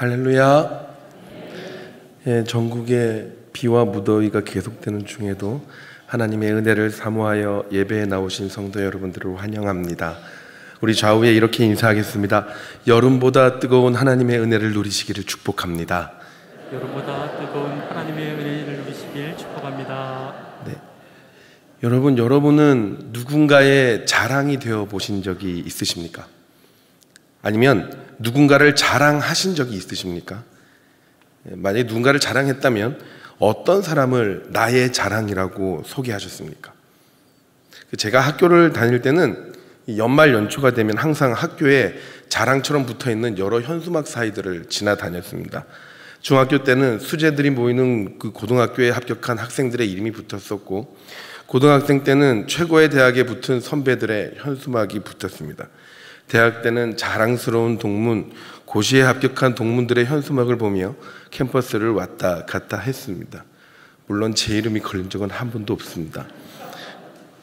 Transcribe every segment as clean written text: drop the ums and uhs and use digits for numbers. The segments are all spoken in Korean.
할렐루야. 예, 전국에 비와 무더위가 계속되는 중에도 하나님의 은혜를 사모하여 예배에 나오신 성도 여러분들을 환영합니다. 우리 좌우에 이렇게 인사하겠습니다. 여름보다 뜨거운 하나님의 은혜를 누리시기를 축복합니다. 여름보다 뜨거운 하나님의 은혜를 누리시길 축복합니다. 네. 여러분은 누군가의 자랑이 되어 보신 적이 있으십니까? 아니면 누군가를 자랑하신 적이 있으십니까? 만약에 누군가를 자랑했다면 어떤 사람을 나의 자랑이라고 소개하셨습니까? 제가 학교를 다닐 때는 연말 연초가 되면 항상 학교에 자랑처럼 붙어있는 여러 현수막 사이들을 지나다녔습니다. 중학교 때는 수재들이 모이는 그 고등학교에 합격한 학생들의 이름이 붙었었고, 고등학생 때는 최고의 대학에 붙은 선배들의 현수막이 붙었습니다. 대학 때는 자랑스러운 동문, 고시에 합격한 동문들의 현수막을 보며 캠퍼스를 왔다 갔다 했습니다. 물론 제 이름이 걸린 적은 한 번도 없습니다.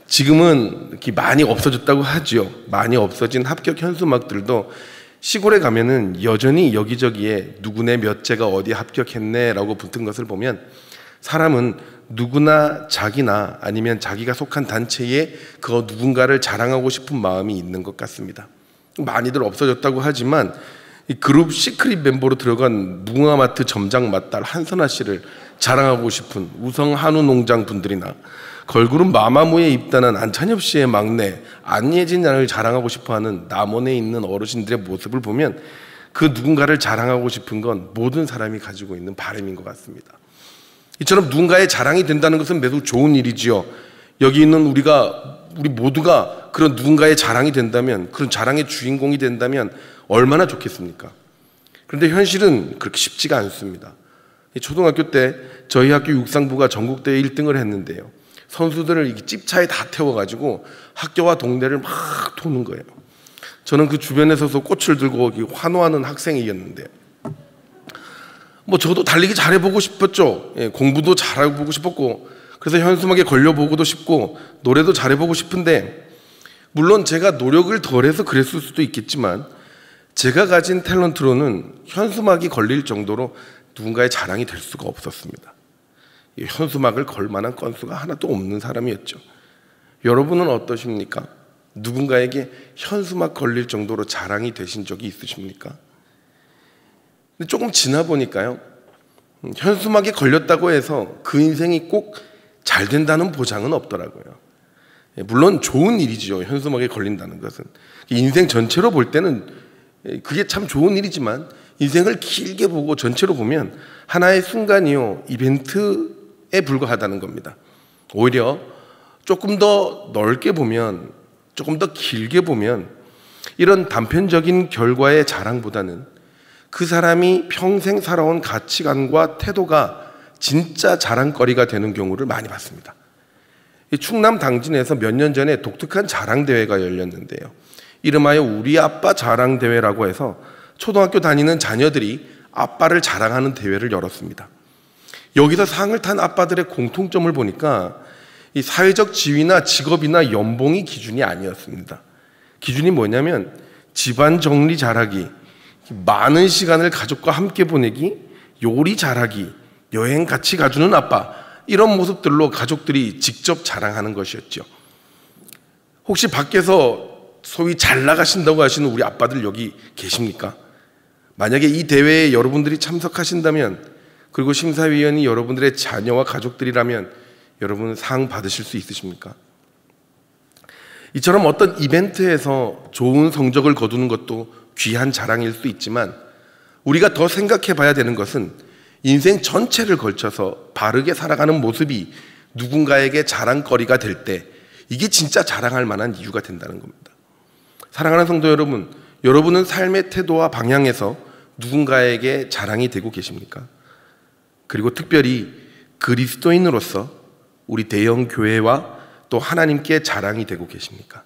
지금은 많이 없어졌다고 하죠. 많이 없어진 합격 현수막들도 시골에 가면은 여전히 여기저기에 누구네 몇 제가 어디 합격했네 라고 붙은 것을 보면 사람은 누구나 자기나 아니면 자기가 속한 단체에 그 누군가를 자랑하고 싶은 마음이 있는 것 같습니다. 많이들 없어졌다고 하지만 이 그룹 시크릿 멤버로 들어간 무궁화마트 점장 맏딸 한선아 씨를 자랑하고 싶은 우성 한우 농장 분들이나 걸그룹 마마무에 입단한 안찬엽 씨의 막내 안예진 양을 자랑하고 싶어하는 남원에 있는 어르신들의 모습을 보면 그 누군가를 자랑하고 싶은 건 모든 사람이 가지고 있는 바람인 것 같습니다. 이처럼 누군가의 자랑이 된다는 것은 매우 좋은 일이지요. 여기 있는 우리 모두가 그런 누군가의 자랑이 된다면, 그런 자랑의 주인공이 된다면 얼마나 좋겠습니까? 그런데 현실은 그렇게 쉽지가 않습니다. 초등학교 때 저희 학교 육상부가 전국대회 1등을 했는데요, 선수들을 찝차에 다 태워가지고 학교와 동네를 막 도는 거예요. 저는 그 주변에 서서 꽃을 들고 환호하는 학생이었는데, 저도 달리기 잘해보고 싶었죠. 공부도 잘해보고 싶었고, 그래서 현수막에 걸려보고도 싶고 노래도 잘해보고 싶은데, 물론 제가 노력을 덜해서 그랬을 수도 있겠지만 제가 가진 탤런트로는 현수막이 걸릴 정도로 누군가의 자랑이 될 수가 없었습니다. 현수막을 걸 만한 건수가 하나도 없는 사람이었죠. 여러분은 어떠십니까? 누군가에게 현수막 걸릴 정도로 자랑이 되신 적이 있으십니까? 근데 조금 지나 보니까요, 현수막에 걸렸다고 해서 그 인생이 꼭 잘 된다는 보장은 없더라고요. 물론 좋은 일이죠. 현수막에 걸린다는 것은 인생 전체로 볼 때는 그게 참 좋은 일이지만, 인생을 길게 보고 전체로 보면 하나의 순간이요, 이벤트에 불과하다는 겁니다. 오히려 조금 더 넓게 보면, 조금 더 길게 보면 이런 단편적인 결과의 자랑보다는 그 사람이 평생 살아온 가치관과 태도가 진짜 자랑거리가 되는 경우를 많이 봤습니다. 충남 당진에서 몇 년 전에 독특한 자랑대회가 열렸는데요, 이름하여 우리 아빠 자랑대회라고 해서 초등학교 다니는 자녀들이 아빠를 자랑하는 대회를 열었습니다. 여기서 상을 탄 아빠들의 공통점을 보니까 이 사회적 지위나 직업이나 연봉이 기준이 아니었습니다. 기준이 뭐냐면 집안 정리 잘하기, 많은 시간을 가족과 함께 보내기, 요리 잘하기, 여행 같이 가주는 아빠, 이런 모습들로 가족들이 직접 자랑하는 것이었죠. 혹시 밖에서 소위 잘 나가신다고 하시는 우리 아빠들 여기 계십니까? 만약에 이 대회에 여러분들이 참석하신다면, 그리고 심사위원이 여러분들의 자녀와 가족들이라면 여러분 상 받으실 수 있으십니까? 이처럼 어떤 이벤트에서 좋은 성적을 거두는 것도 귀한 자랑일 수 있지만, 우리가 더 생각해 봐야 되는 것은 인생 전체를 걸쳐서 바르게 살아가는 모습이 누군가에게 자랑거리가 될 때 이게 진짜 자랑할 만한 이유가 된다는 겁니다. 사랑하는 성도 여러분, 여러분은 삶의 태도와 방향에서 누군가에게 자랑이 되고 계십니까? 그리고 특별히 그리스도인으로서 우리 대형 교회와 또 하나님께 자랑이 되고 계십니까?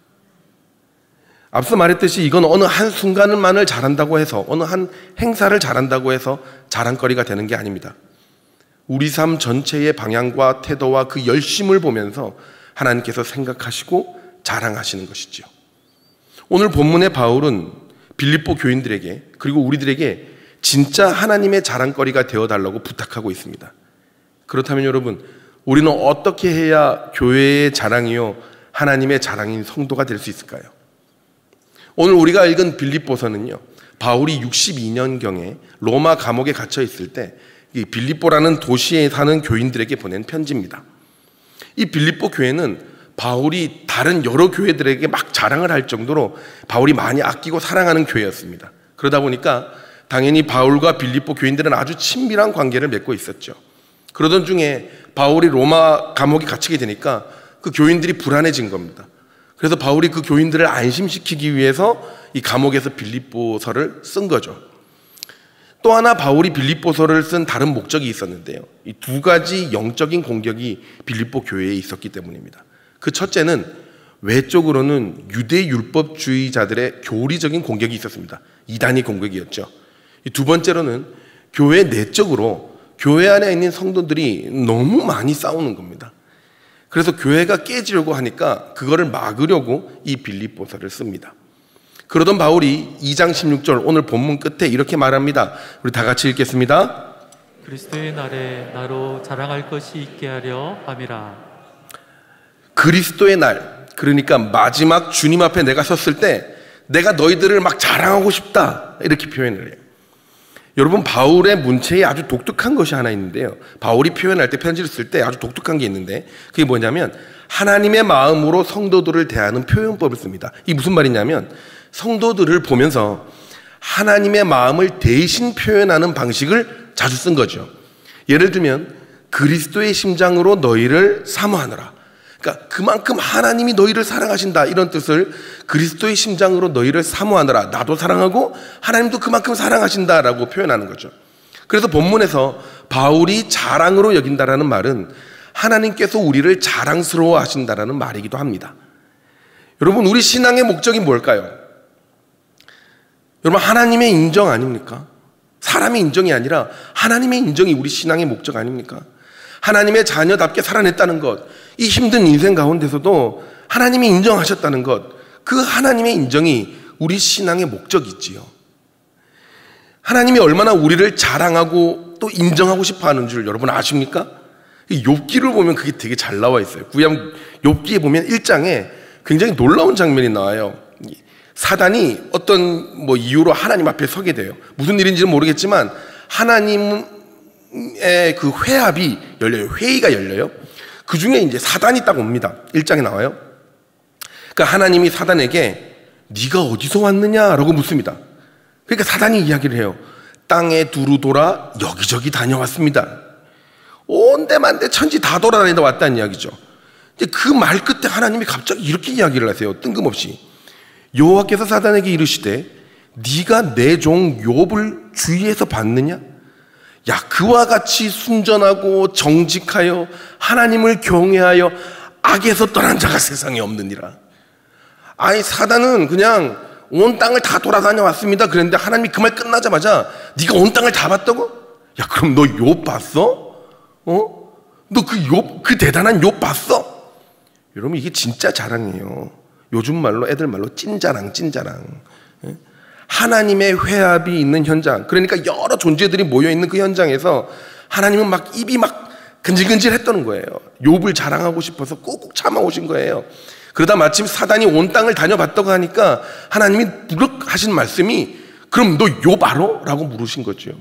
앞서 말했듯이 이건 어느 한 순간만을 잘한다고 해서, 어느 한 행사를 잘한다고 해서 자랑거리가 되는 게 아닙니다. 우리 삶 전체의 방향과 태도와 그 열심을 보면서 하나님께서 생각하시고 자랑하시는 것이죠. 오늘 본문의 바울은 빌립보 교인들에게, 그리고 우리들에게 진짜 하나님의 자랑거리가 되어달라고 부탁하고 있습니다. 그렇다면 여러분, 우리는 어떻게 해야 교회의 자랑이요 하나님의 자랑인 성도가 될 수 있을까요? 오늘 우리가 읽은 빌립보서는요, 바울이 62년경에 로마 감옥에 갇혀 있을 때 이 빌립보라는 도시에 사는 교인들에게 보낸 편지입니다. 이 빌립보 교회는 바울이 다른 여러 교회들에게 막 자랑을 할 정도로 바울이 많이 아끼고 사랑하는 교회였습니다. 그러다 보니까 당연히 바울과 빌립보 교인들은 아주 친밀한 관계를 맺고 있었죠. 그러던 중에 바울이 로마 감옥에 갇히게 되니까 그 교인들이 불안해진 겁니다. 그래서 바울이 그 교인들을 안심시키기 위해서 이 감옥에서 빌립보서를 쓴 거죠. 또 하나 바울이 빌립보서를 쓴 다른 목적이 있었는데요. 이 두 가지 영적인 공격이 빌립보 교회에 있었기 때문입니다. 그 첫째는 외적으로는 유대 율법주의자들의 교리적인 공격이 있었습니다. 이단의 공격이었죠. 두 번째로는 교회 내적으로 교회 안에 있는 성도들이 너무 많이 싸우는 겁니다. 그래서 교회가 깨지려고 하니까 그거를 막으려고 이 빌립보서를 씁니다. 그러던 바울이 2장 16절 오늘 본문 끝에 이렇게 말합니다. 우리 다 같이 읽겠습니다. 그리스도의 날에 나로 자랑할 것이 있게 하려 함이라. 그리스도의 날, 그러니까 마지막 주님 앞에 내가 섰을 때 내가 너희들을 막 자랑하고 싶다, 이렇게 표현을 해요. 여러분, 바울의 문체에 아주 독특한 것이 하나 있는데요. 바울이 표현할 때, 편지를 쓸 때 아주 독특한 게 있는데 그게 뭐냐면 하나님의 마음으로 성도들을 대하는 표현법을 씁니다. 이게 무슨 말이냐면 성도들을 보면서 하나님의 마음을 대신 표현하는 방식을 자주 쓴 거죠. 예를 들면 그리스도의 심장으로 너희를 사모하노라. 그러니까 그만큼 하나님이 너희를 사랑하신다, 이런 뜻을 그리스도의 심장으로 너희를 사모하노라. 나도 사랑하고 하나님도 그만큼 사랑하신다라고 표현하는 거죠. 그래서 본문에서 바울이 자랑으로 여긴다라는 말은 하나님께서 우리를 자랑스러워 하신다라는 말이기도 합니다. 여러분, 우리 신앙의 목적이 뭘까요? 여러분, 하나님의 인정 아닙니까? 사람의 인정이 아니라 하나님의 인정이 우리 신앙의 목적 아닙니까? 하나님의 자녀답게 살아냈다는 것, 이 힘든 인생 가운데서도 하나님이 인정하셨다는 것, 그 하나님의 인정이 우리 신앙의 목적이지요. 하나님이 얼마나 우리를 자랑하고 또 인정하고 싶어 하는 줄 여러분 아십니까? 욥기를 보면 그게 되게 잘 나와 있어요. 구약 욥기에 보면 1장에 굉장히 놀라운 장면이 나와요. 사단이 어떤 이유로 하나님 앞에 서게 돼요. 무슨 일인지는 모르겠지만 하나님의 그 회합이 열려요. 회의가 열려요. 그 중에 이제 사단이 딱 옵니다. 1장에 나와요. 그러니까 하나님이 사단에게 네가 어디서 왔느냐라고 묻습니다. 그러니까 사단이 이야기를 해요. 땅에 두루 돌아 여기저기 다녀왔습니다. 온데만데 천지 다 돌아다니다 왔다는 이야기죠. 그 말 끝에 하나님이 갑자기 이렇게 이야기를 하세요. 뜬금없이. 여호와께서 사단에게 이르시되 네가 내 종 욥을 주위에서 봤느냐? 야, 그와 같이 순전하고 정직하여 하나님을 경외하여 악에서 떠난 자가 세상에 없느니라. 아니, 사단은 그냥 온 땅을 다 돌아다녀 왔습니다. 그랬는데 하나님이 그 말 끝나자마자 네가 온 땅을 다 봤다고? 야, 그럼 너 욥 봤어? 너 그 욥, 그 대단한 욥 봤어? 여러분, 이게 진짜 자랑이에요. 요즘 말로, 애들 말로 찐자랑. 하나님의 회합이 있는 현장, 그러니까 여러 존재들이 모여있는 그 현장에서 하나님은 막 입이 막 근질근질 했다는 거예요. 욥을 자랑하고 싶어서 꾹꾹 참아오신 거예요. 그러다 마침 사단이 온 땅을 다녀봤다고 하니까 하나님이 무럭 하신 말씀이 그럼 너 욥 알아? 라고 물으신 거죠.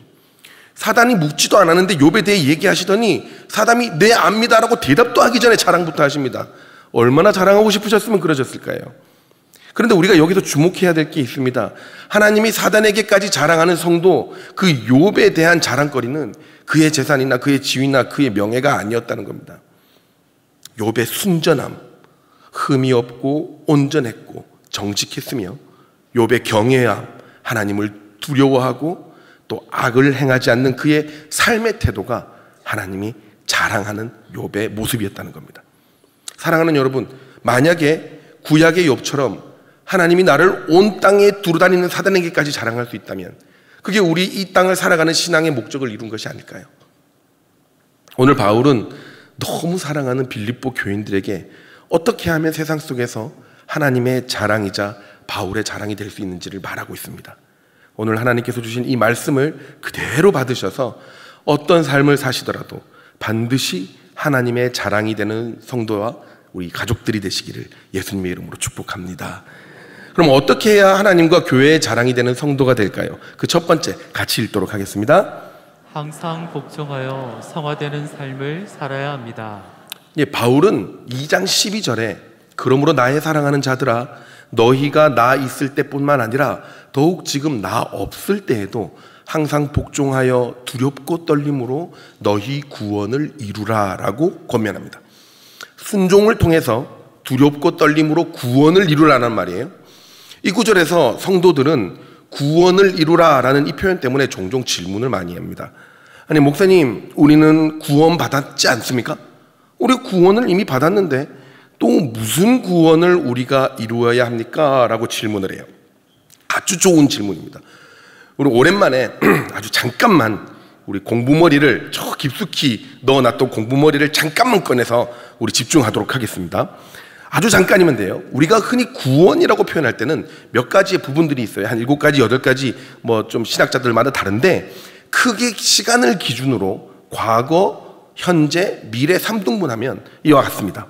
사단이 묻지도 않았는데 욥에 대해 얘기하시더니 사단이 네, 압니다라고 대답도 하기 전에 자랑부터 하십니다. 얼마나 자랑하고 싶으셨으면 그러셨을까요? 그런데 우리가 여기서 주목해야 될 게 있습니다. 하나님이 사단에게까지 자랑하는 성도, 그 욥에 대한 자랑거리는 그의 재산이나 그의 지위나 그의 명예가 아니었다는 겁니다. 욥의 순전함, 흠이 없고 온전했고 정직했으며 욥의 경외함, 하나님을 두려워하고 또 악을 행하지 않는 그의 삶의 태도가 하나님이 자랑하는 욥의 모습이었다는 겁니다. 사랑하는 여러분, 만약에 구약의 욥처럼 하나님이 나를 온 땅에 두루다니는 사단에게까지 자랑할 수 있다면 그게 우리 이 땅을 살아가는 신앙의 목적을 이룬 것이 아닐까요? 오늘 바울은 너무 사랑하는 빌립보 교인들에게 어떻게 하면 세상 속에서 하나님의 자랑이자 바울의 자랑이 될 수 있는지를 말하고 있습니다. 오늘 하나님께서 주신 이 말씀을 그대로 받으셔서 어떤 삶을 사시더라도 반드시 하나님의 자랑이 되는 성도와 우리 가족들이 되시기를 예수님의 이름으로 축복합니다. 그럼 어떻게 해야 하나님과 교회의 자랑이 되는 성도가 될까요? 그 첫 번째 같이 읽도록 하겠습니다. 항상 복종하여 성화되는 삶을 살아야 합니다. 예, 바울은 2장 12절에 그러므로 나의 사랑하는 자들아 너희가 나 있을 때뿐만 아니라 더욱 지금 나 없을 때에도 항상 복종하여 두렵고 떨림으로 너희 구원을 이루라 라고 권면합니다. 순종을 통해서 두렵고 떨림으로 구원을 이루라는 말이에요. 이 구절에서 성도들은 구원을 이루라 라는 이 표현 때문에 종종 질문을 많이 합니다. 아니 목사님, 우리는 구원 받았지 않습니까? 우리 구원을 이미 받았는데 또 무슨 구원을 우리가 이루어야 합니까? 라고 질문을 해요. 아주 좋은 질문입니다. 우리 오랜만에 아주 잠깐만 우리 공부머리를 저 깊숙이 넣어놨던 공부머리를 잠깐만 꺼내서 우리 집중하도록 하겠습니다. 아주 잠깐이면 돼요. 우리가 흔히 구원이라고 표현할 때는 몇 가지의 부분들이 있어요. 한 7가지, 8가지 뭐 좀 신학자들마다 다른데 크게 시간을 기준으로 과거, 현재, 미래 3등분하면 이와 같습니다.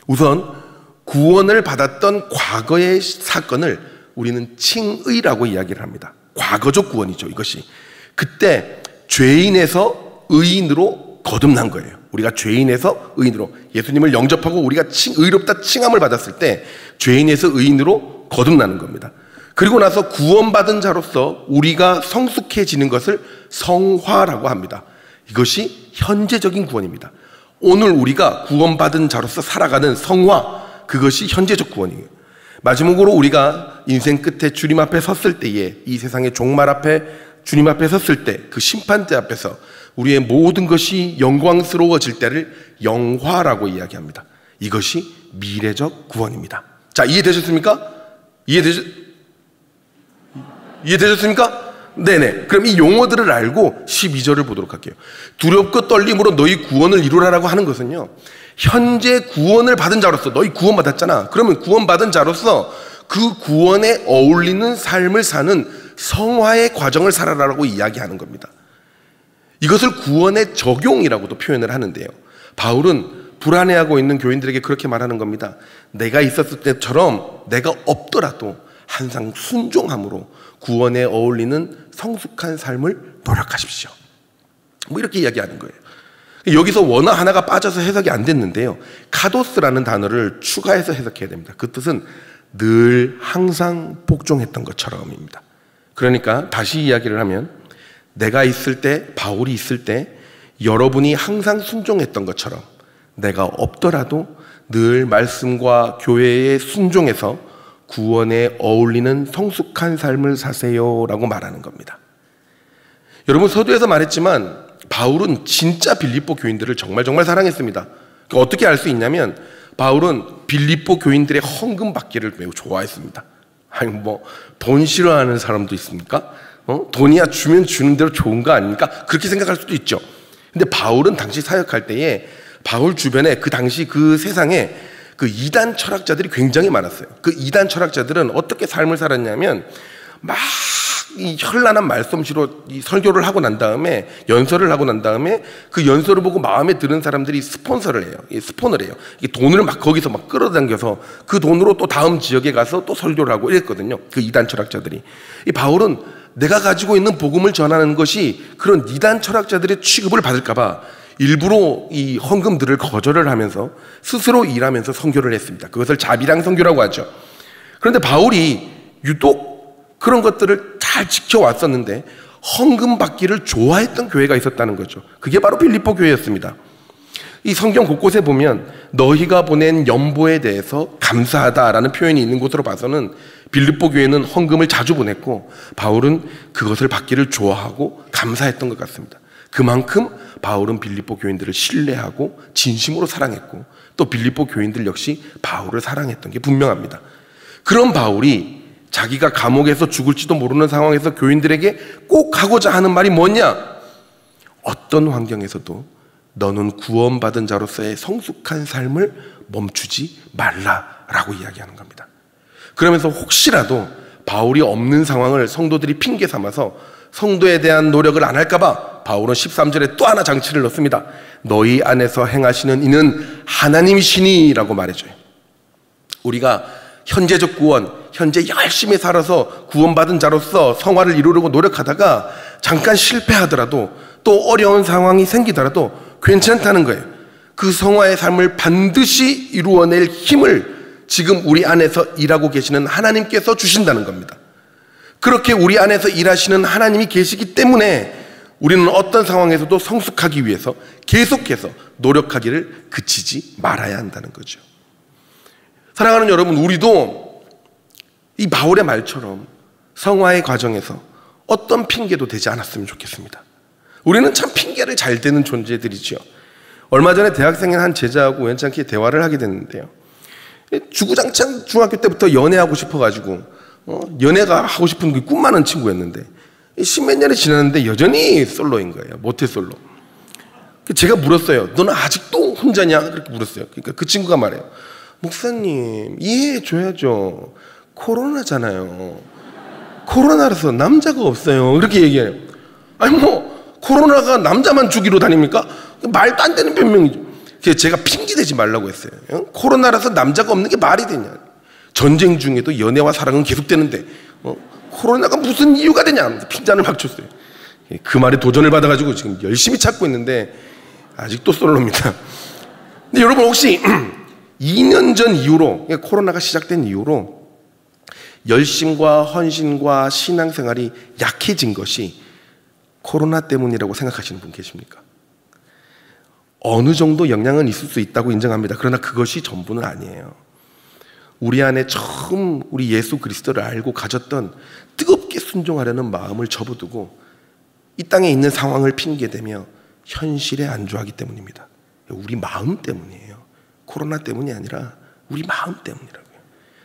우선 구원을 받았던 과거의 사건을 우리는 칭의라고 이야기를 합니다. 과거적 구원이죠. 이것이 그때 죄인에서 의인으로 거듭난 거예요. 우리가 죄인에서 의인으로 예수님을 영접하고 우리가 의롭다 칭함을 받았을 때 죄인에서 의인으로 거듭나는 겁니다. 그리고 나서 구원받은 자로서 우리가 성숙해지는 것을 성화라고 합니다. 이것이 현재적인 구원입니다. 오늘 우리가 구원받은 자로서 살아가는 성화, 그것이 현재적 구원이에요. 마지막으로 우리가 인생 끝에 주님 앞에 섰을 때에 이 세상의 종말 앞에 주님 앞에 섰을 때 그 심판대 앞에서 우리의 모든 것이 영광스러워질 때를 영화라고 이야기합니다. 이것이 미래적 구원입니다. 자, 이해되셨습니까? 이해되셨습니까? 네네. 그럼 이 용어들을 알고 12절을 보도록 할게요. 두렵고 떨림으로 너희 구원을 이루라라고 하는 것은요, 현재 구원을 받은 자로서 너희 구원받았잖아. 그러면 구원받은 자로서 그 구원에 어울리는 삶을 사는 성화의 과정을 살아라라고 이야기하는 겁니다. 이것을 구원의 적용이라고도 표현을 하는데요. 바울은 불안해하고 있는 교인들에게 그렇게 말하는 겁니다. 내가 있었을 때처럼 내가 없더라도 항상 순종함으로 구원에 어울리는 성숙한 삶을 노력하십시오. 뭐 이렇게 이야기하는 거예요. 여기서 원어 하나가 빠져서 해석이 안 됐는데요. 카도스라는 단어를 추가해서 해석해야 됩니다. 그 뜻은 늘 항상 복종했던 것처럼입니다. 그러니까 다시 이야기를 하면 내가 있을 때, 바울이 있을 때 여러분이 항상 순종했던 것처럼 내가 없더라도 늘 말씀과 교회에 순종해서 구원에 어울리는 성숙한 삶을 사세요라고 말하는 겁니다. 여러분, 서두에서 말했지만 바울은 진짜 빌립보 교인들을 정말 사랑했습니다. 어떻게 알 수 있냐면 바울은 빌립보 교인들의 헌금 받기를 매우 좋아했습니다. 아니 뭐 돈 싫어하는 사람도 있습니까? 돈이야 주면 주는 대로 좋은 거 아닙니까? 그렇게 생각할 수도 있죠. 근데 바울은 당시 사역할 때에 바울 주변에 그 당시 그 세상에 그 이단 철학자들이 굉장히 많았어요. 그 이단 철학자들은 어떻게 삶을 살았냐면 막 이 현란한 말솜씨로 이 설교를 하고 난 다음에 연설을 하고 난 다음에 그 연설을 보고 마음에 드는 사람들이 스폰서를 해요. 스폰을 해요. 이게 돈을 막 거기서 막 끌어당겨서 그 돈으로 또 다음 지역에 가서 또 설교를 하고 이랬거든요. 그 이단 철학자들이. 이 바울은 내가 가지고 있는 복음을 전하는 것이 그런 이단 철학자들의 취급을 받을까봐 일부러 이 헌금들을 거절을 하면서 스스로 일하면서 선교를 했습니다. 그것을 자비랑 선교라고 하죠. 그런데 바울이 유독 그런 것들을 잘 지켜왔었는데 헌금 받기를 좋아했던 교회가 있었다는 거죠. 그게 바로 빌립보 교회였습니다. 이 성경 곳곳에 보면 너희가 보낸 연보에 대해서 감사하다라는 표현이 있는 곳으로 봐서는 빌립보 교회는 헌금을 자주 보냈고 바울은 그것을 받기를 좋아하고 감사했던 것 같습니다. 그만큼 바울은 빌립보 교인들을 신뢰하고 진심으로 사랑했고 또 빌립보 교인들 역시 바울을 사랑했던 게 분명합니다. 그런 바울이 자기가 감옥에서 죽을지도 모르는 상황에서 교인들에게 꼭 하고자 하는 말이 뭐냐? 어떤 환경에서도 너는 구원받은 자로서의 성숙한 삶을 멈추지 말라라고 이야기하는 겁니다. 그러면서 혹시라도 바울이 없는 상황을 성도들이 핑계 삼아서 성도에 대한 노력을 안 할까봐 바울은 13절에 또 하나 장치를 넣습니다. 너희 안에서 행하시는 이는 하나님이시니 라고 말해줘요. 우리가 현재적 구원, 현재 열심히 살아서 구원받은 자로서 성화를 이루려고 노력하다가 잠깐 실패하더라도 또 어려운 상황이 생기더라도 괜찮다는 거예요. 그 성화의 삶을 반드시 이루어낼 힘을 지금 우리 안에서 일하고 계시는 하나님께서 주신다는 겁니다. 그렇게 우리 안에서 일하시는 하나님이 계시기 때문에 우리는 어떤 상황에서도 성숙하기 위해서 계속해서 노력하기를 그치지 말아야 한다는 거죠. 사랑하는 여러분, 우리도 이 바울의 말처럼 성화의 과정에서 어떤 핑계도 되지 않았으면 좋겠습니다. 우리는 참 핑계를 잘 대는 존재들이죠. 얼마 전에 대학생인 한 제자하고 우연찮게 대화를 하게 됐는데요. 주구장창 중학교 때부터 연애하고 싶어가지고 연애가 하고 싶은 게 꿈 많은 친구였는데 십몇 년이 지났는데 여전히 솔로인 거예요. 모태솔로. 제가 물었어요. 너는 아직도 혼자냐? 그렇게 물었어요. 그러니까 그 친구가 말해요. 목사님, 이해해 줘야죠. 코로나잖아요. 코로나라서 남자가 없어요. 그렇게 얘기해요. 아니 코로나가 남자만 죽이러 다닙니까? 말도 안 되는 변명이죠. 제가 핑계대지 말라고 했어요. 코로나라서 남자가 없는 게 말이 되냐. 전쟁 중에도 연애와 사랑은 계속되는데 코로나가 무슨 이유가 되냐. 핀잔을 막 쳤어요. 그 말에 도전을 받아가지고 지금 열심히 찾고 있는데 아직도 솔로입니다. 근데 여러분 혹시 2년 전 이후로, 코로나가 시작된 이후로 열심과 헌신과 신앙생활이 약해진 것이 코로나 때문이라고 생각하시는 분 계십니까? 어느 정도 영향은 있을 수 있다고 인정합니다. 그러나 그것이 전부는 아니에요. 우리 안에 처음 우리 예수 그리스도를 알고 가졌던 뜨겁게 순종하려는 마음을 접어두고 이 땅에 있는 상황을 핑계대며 현실에 안주하기 때문입니다. 우리 마음 때문이에요. 코로나 때문이 아니라 우리 마음 때문이라고요.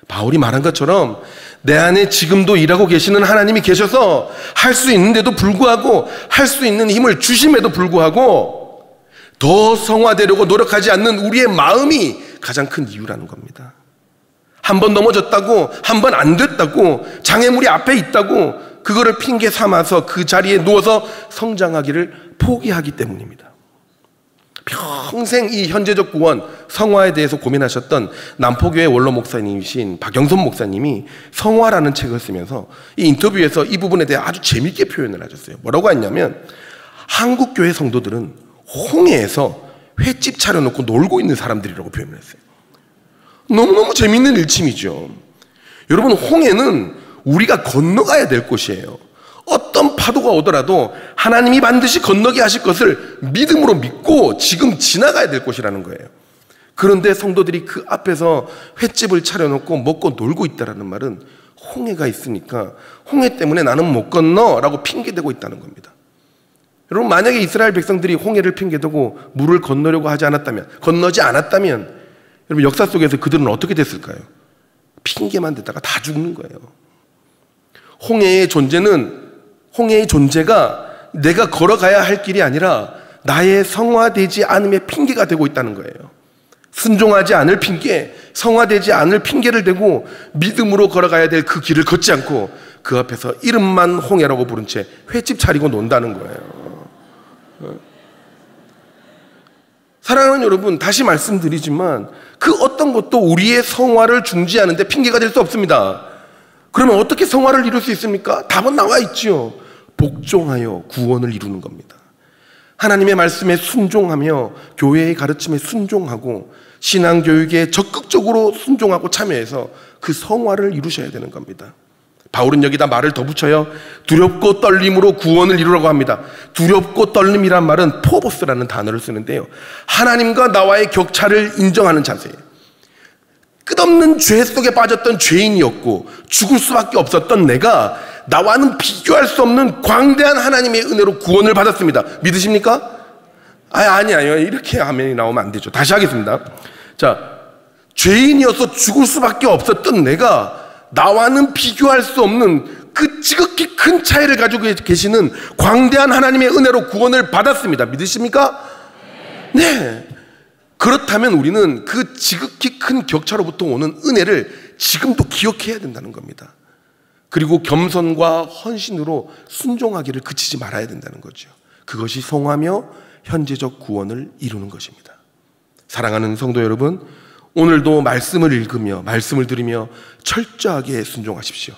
바울이 말한 것처럼 내 안에 지금도 일하고 계시는 하나님이 계셔서 할 수 있는데도 불구하고 할 수 있는 힘을 주심에도 불구하고 더 성화되려고 노력하지 않는 우리의 마음이 가장 큰 이유라는 겁니다. 한 번 넘어졌다고, 한 번 안 됐다고, 장애물이 앞에 있다고 그거를 핑계 삼아서 그 자리에 누워서 성장하기를 포기하기 때문입니다. 평생 이 현재적 구원, 성화에 대해서 고민하셨던 남포교회 원로 목사님이신 박영선 목사님이 성화라는 책을 쓰면서 이 인터뷰에서 이 부분에 대해 아주 재밌게 표현을 하셨어요. 뭐라고 했냐면 한국 교회 성도들은 홍해에서 횟집 차려놓고 놀고 있는 사람들이라고 표현을 했어요. 너무너무 재밌는 일침이죠. 여러분, 홍해는 우리가 건너가야 될 곳이에요. 어떤 파도가 오더라도 하나님이 반드시 건너게 하실 것을 믿음으로 믿고 지금 지나가야 될 곳이라는 거예요. 그런데 성도들이 그 앞에서 횟집을 차려놓고 먹고 놀고 있다는 말은 홍해가 있으니까 홍해 때문에 나는 못 건너 라고 핑계대고 있다는 겁니다. 여러분, 만약에 이스라엘 백성들이 홍해를 핑계대고 물을 건너려고 하지 않았다면, 건너지 않았다면 여러분 역사 속에서 그들은 어떻게 됐을까요? 핑계만 대다가 다 죽는 거예요. 홍해의 존재가 내가 걸어가야 할 길이 아니라 나의 성화되지 않음의 핑계가 되고 있다는 거예요. 순종하지 않을 핑계, 성화되지 않을 핑계를 대고 믿음으로 걸어가야 될 그 길을 걷지 않고 그 앞에서 이름만 홍해라고 부른 채 횟집 차리고 논다는 거예요. 사랑하는 여러분, 다시 말씀드리지만 그 어떤 것도 우리의 성화를 중지하는 데 핑계가 될 수 없습니다. 그러면 어떻게 성화를 이룰 수 있습니까? 답은 나와 있지요. 복종하여 구원을 이루는 겁니다. 하나님의 말씀에 순종하며 교회의 가르침에 순종하고 신앙교육에 적극적으로 순종하고 참여해서 그 성화를 이루셔야 되는 겁니다. 바울은 여기다 말을 더 붙여요. 두렵고 떨림으로 구원을 이루라고 합니다. 두렵고 떨림이란 말은 포보스라는 단어를 쓰는데요, 하나님과 나와의 격차를 인정하는 자세예요. 끝없는 죄 속에 빠졌던 죄인이었고 죽을 수밖에 없었던 내가 나와는 비교할 수 없는 광대한 하나님의 은혜로 구원을 받았습니다. 믿으십니까? 아니에요. 이렇게 아멘이 나오면 안 되죠. 다시 하겠습니다. 자, 죄인이어서 죽을 수밖에 없었던 내가 나와는 비교할 수 없는 그 지극히 큰 차이를 가지고 계시는 광대한 하나님의 은혜로 구원을 받았습니다. 믿으십니까? 네. 그렇다면 우리는 그 지극히 큰 격차로부터 오는 은혜를 지금도 기억해야 된다는 겁니다. 그리고 겸손과 헌신으로 순종하기를 그치지 말아야 된다는 거죠. 그것이 성화며 현재적 구원을 이루는 것입니다. 사랑하는 성도 여러분, 오늘도 말씀을 읽으며 말씀을 들으며 철저하게 순종하십시오.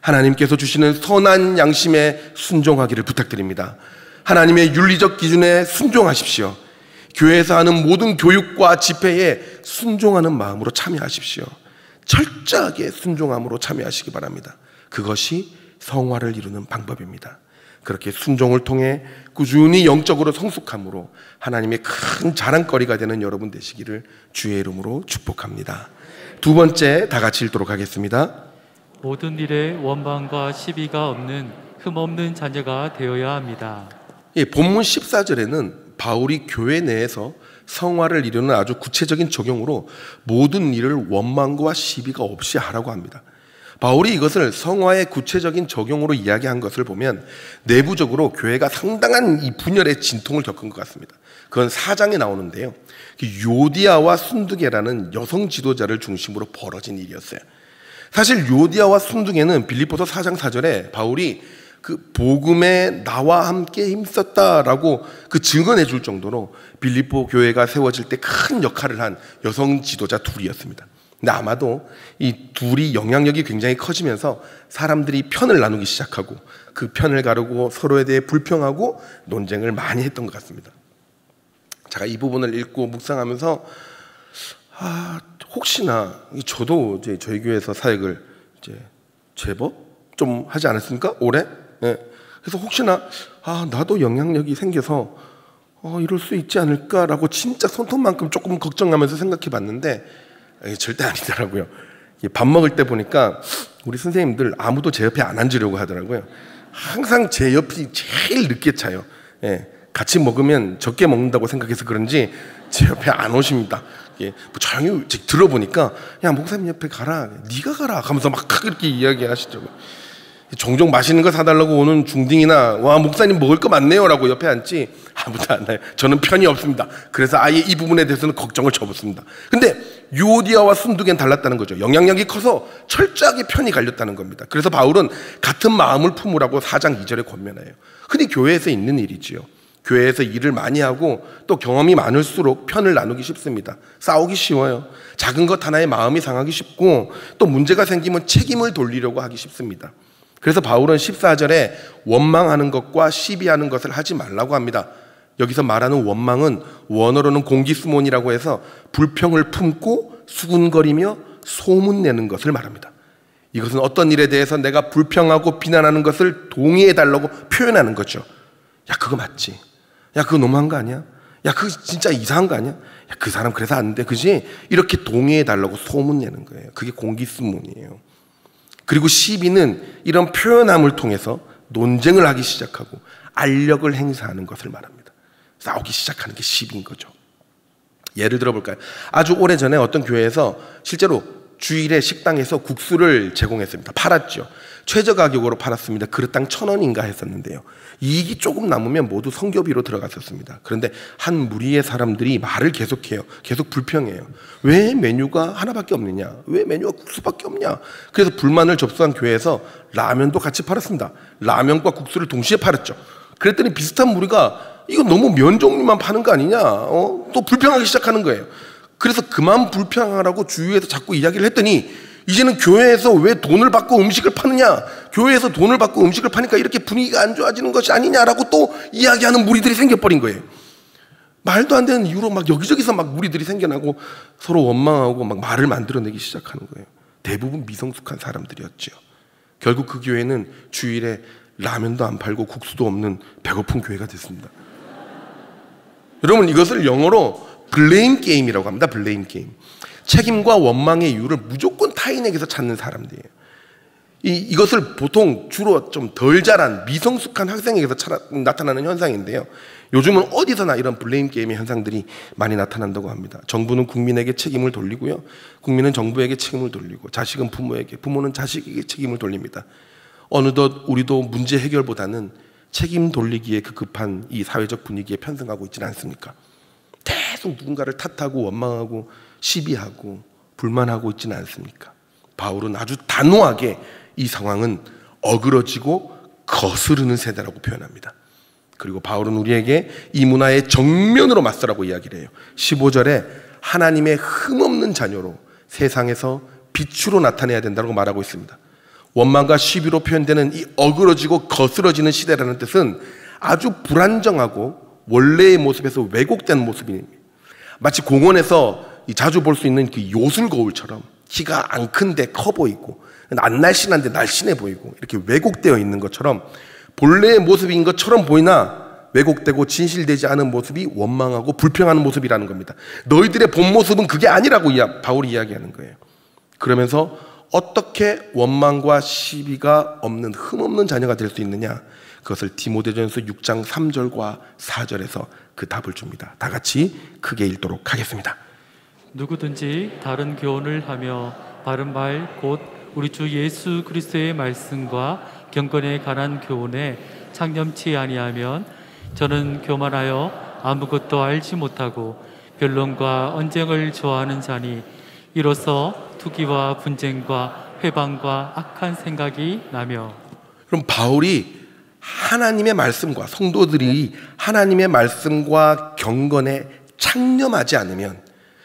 하나님께서 주시는 선한 양심에 순종하기를 부탁드립니다. 하나님의 윤리적 기준에 순종하십시오. 교회에서 하는 모든 교육과 집회에 순종하는 마음으로 참여하십시오. 철저하게 순종함으로 참여하시기 바랍니다. 그것이 성화를 이루는 방법입니다. 그렇게 순종을 통해 꾸준히 영적으로 성숙함으로 하나님의 큰 자랑거리가 되는 여러분 되시기를 주의 이름으로 축복합니다. 두 번째, 다 같이 읽도록 하겠습니다. 모든 일에 원망과 시비가 없는 흠없는 자녀가 되어야 합니다. 본문 14절에는 바울이 교회 내에서 성화를 이루는 아주 구체적인 적용으로 모든 일을 원망과 시비가 없이 하라고 합니다. 바울이 이것을 성화의 구체적인 적용으로 이야기한 것을 보면 내부적으로 교회가 상당한 이 분열의 진통을 겪은 것 같습니다. 그건 4장에 나오는데요. 요디아와 순두계라는 여성 지도자를 중심으로 벌어진 일이었어요. 사실 요디아와 순두계는 빌립보서 4장 4절에 바울이 그 복음에 나와 함께 힘썼다라고 그 증언해 줄 정도로 빌립보 교회가 세워질 때 큰 역할을 한 여성 지도자 둘이었습니다. 근데 아마도 이 둘이 영향력이 굉장히 커지면서 사람들이 편을 나누기 시작하고 그 편을 가르고 서로에 대해 불평하고 논쟁을 많이 했던 것 같습니다. 제가 이 부분을 읽고 묵상하면서 혹시나 저도 이제 저희 교회에서 사역을 이제 제법 좀 하지 않았습니까? 올해? 네. 그래서 혹시나 나도 영향력이 생겨서 이럴 수 있지 않을까라고 진짜 손톱만큼 조금 걱정하면서 생각해 봤는데 절대 아니더라고요. 밥 먹을 때 보니까 우리 선생님들 아무도 제 옆에 안 앉으려고 하더라고요. 항상 제 옆이 제일 늦게 차요. 예, 같이 먹으면 적게 먹는다고 생각해서 그런지 제 옆에 안 오십니다. 뭐 조용히 들어보니까 야 목사님 옆에 가라, 네가 가라 하면서 막 이렇게 이야기하시더라고요. 종종 맛있는 거 사달라고 오는 중딩이나 와 목사님 먹을 거 많네요 라고 옆에 앉지 아무도 안 와요. 저는 편이 없습니다. 그래서 아예 이 부분에 대해서는 걱정을 접었습니다. 근데 요디아와 순두계는 달랐다는 거죠. 영향력이 커서 철저하게 편이 갈렸다는 겁니다. 그래서 바울은 같은 마음을 품으라고 4장 2절에 권면해요. 흔히 교회에서 있는 일이지요. 교회에서 일을 많이 하고 또 경험이 많을수록 편을 나누기 쉽습니다. 싸우기 쉬워요. 작은 것 하나에 마음이 상하기 쉽고 또 문제가 생기면 책임을 돌리려고 하기 쉽습니다. 그래서 바울은 14절에 원망하는 것과 시비하는 것을 하지 말라고 합니다. 여기서 말하는 원망은 원어로는 공기스몬이라고 해서 불평을 품고 수군거리며 소문내는 것을 말합니다. 이것은 어떤 일에 대해서 내가 불평하고 비난하는 것을 동의해달라고 표현하는 거죠. 야 그거 맞지? 야 그거 너무한 거 아니야? 야 그거 진짜 이상한 거 아니야? 야 그 사람 그래서 안 돼 그지? 이렇게 동의해달라고 소문내는 거예요. 그게 공기스몬이에요. 그리고 시비는 이런 표현함을 통해서 논쟁을 하기 시작하고 알력을 행사하는 것을 말합니다. 싸우기 시작하는 게 시비인 거죠. 예를 들어볼까요? 아주 오래전에 어떤 교회에서 실제로 주일에 식당에서 국수를 제공했습니다. 팔았죠. 최저 가격으로 팔았습니다. 그릇당 1,000원인가 했었는데요. 이익이 조금 남으면 모두 성교비로 들어갔었습니다. 그런데 한 무리의 사람들이 말을 계속해요. 계속 불평해요. 왜 메뉴가 하나밖에 없느냐? 왜 메뉴가 국수밖에 없냐? 그래서 불만을 접수한 교회에서 라면도 같이 팔았습니다. 라면과 국수를 동시에 팔았죠. 그랬더니 비슷한 무리가 이거 너무 면 종류만 파는 거 아니냐? 또 불평하기 시작하는 거예요. 그래서 그만 불평하라고 주위에서 자꾸 이야기를 했더니 이제는 교회에서 왜 돈을 받고 음식을 파느냐? 교회에서 돈을 받고 음식을 파니까 이렇게 분위기가 안 좋아지는 것이 아니냐라고 또 이야기하는 무리들이 생겨버린 거예요. 말도 안 되는 이유로 막 여기저기서 막 무리들이 생겨나고 서로 원망하고 막 말을 만들어내기 시작하는 거예요. 대부분 미성숙한 사람들이었죠. 결국 그 교회는 주일에 라면도 안 팔고 국수도 없는 배고픈 교회가 됐습니다. 여러분 이것을 영어로 블레임 게임이라고 합니다. 블레임 게임. 책임과 원망의 이유를 무조건 타인에게서 찾는 사람들이에요. 이것을 보통 주로 좀 덜 자란 미성숙한 학생에게서 나타나는 현상인데요. 요즘은 어디서나 이런 블레임 게임의 현상들이 많이 나타난다고 합니다. 정부는 국민에게 책임을 돌리고요. 국민은 정부에게 책임을 돌리고 자식은 부모에게, 부모는 자식에게 책임을 돌립니다. 어느덧 우리도 문제 해결보다는 책임 돌리기에 급급한 이 사회적 분위기에 편승하고 있지는 않습니까? 계속 누군가를 탓하고 원망하고 시비하고 불만하고 있지는 않습니까? 바울은 아주 단호하게 이 상황은 어그러지고 거스르는 세대라고 표현합니다. 그리고 바울은 우리에게 이 문화의 정면으로 맞서라고 이야기를 해요. 15절에 하나님의 흠없는 자녀로 세상에서 빛으로 나타내야 된다고 말하고 있습니다. 원망과 시비로 표현되는 이 어그러지고 거스러지는 시대라는 뜻은 아주 불안정하고 원래의 모습에서 왜곡된 모습입니다. 마치 공원에서 자주 볼 수 있는 그 요술거울처럼 키가 안 큰데 커 보이고 안 날씬한데 날씬해 보이고 이렇게 왜곡되어 있는 것처럼 본래의 모습인 것처럼 보이나 왜곡되고 진실되지 않은 모습이 원망하고 불평하는 모습이라는 겁니다. 너희들의 본 모습은 그게 아니라고 바울이 이야기하는 거예요. 그러면서 어떻게 원망과 시비가 없는 흠없는 자녀가 될 수 있느냐, 그것을 디모데전서 6장 3절과 4절에서 그 답을 줍니다. 다 같이 크게 읽도록 하겠습니다. 누구든지 다른 교훈을 하며 바른 말 곧 우리 주 예수 그리스도의 말씀과 경건에 관한 교훈에 창념치 아니하면 저는 교만하여 아무것도 알지 못하고 변론과 언쟁을 좋아하는 자니 이로써 투기와 분쟁과 회방과 악한 생각이 나며. 그럼 바울이 하나님의 말씀과 성도들이 하나님의 말씀과 경건에 창념하지 않으면,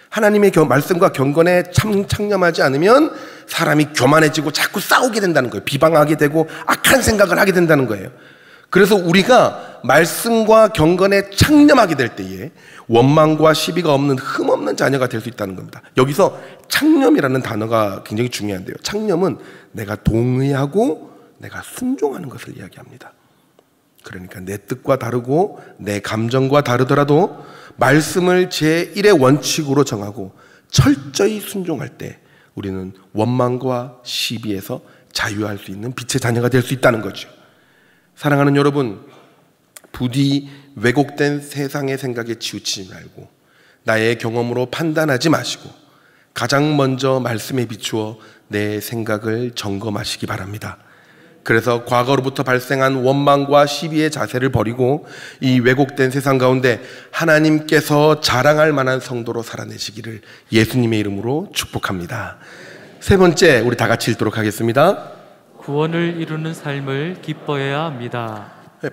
하나님의 말씀과 경건에 창념하지 않으면 사람이 교만해지고 자꾸 싸우게 된다는 거예요. 비방하게 되고 악한 생각을 하게 된다는 거예요. 그래서 우리가 말씀과 경건에 창념하게 될 때에 원망과 시비가 없는 흠없는 자녀가 될 수 있다는 겁니다. 여기서 창념이라는 단어가 굉장히 중요한데요. 창념은 내가 동의하고 내가 순종하는 것을 이야기합니다. 그러니까 내 뜻과 다르고 내 감정과 다르더라도 말씀을 제1의 원칙으로 정하고 철저히 순종할 때 우리는 원망과 시비에서 자유할 수 있는 빛의 자녀가 될 수 있다는 거죠. 사랑하는 여러분, 부디 왜곡된 세상의 생각에 치우치지 말고 나의 경험으로 판단하지 마시고 가장 먼저 말씀에 비추어 내 생각을 점검하시기 바랍니다. 그래서 과거로부터 발생한 원망과 시비의 자세를 버리고 이 왜곡된 세상 가운데 하나님께서 자랑할 만한 성도로 살아내시기를 예수님의 이름으로 축복합니다. 세 번째, 우리 다 같이 읽도록 하겠습니다. 구원을 이루는 삶을 기뻐해야 합니다.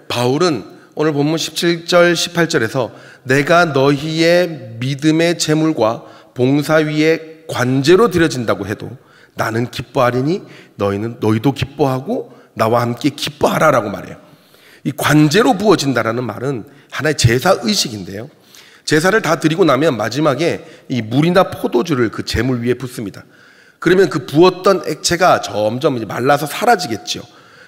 바울은 오늘 본문 17절 18절에서 내가 너희의 믿음의 제물과 봉사 위에 관제로 드려진다고 해도 나는 기뻐하리니 너희도 기뻐하고 나와 함께 기뻐하라라고 말해요. 이 관제로 부어진다라는 말은 하나의 제사 의식인데요. 제사를 다 드리고 나면 마지막에 이 물이나 포도주를 그 제물 위에 붓습니다. 그러면 그 부었던 액체가 점점 말라서 사라지겠죠.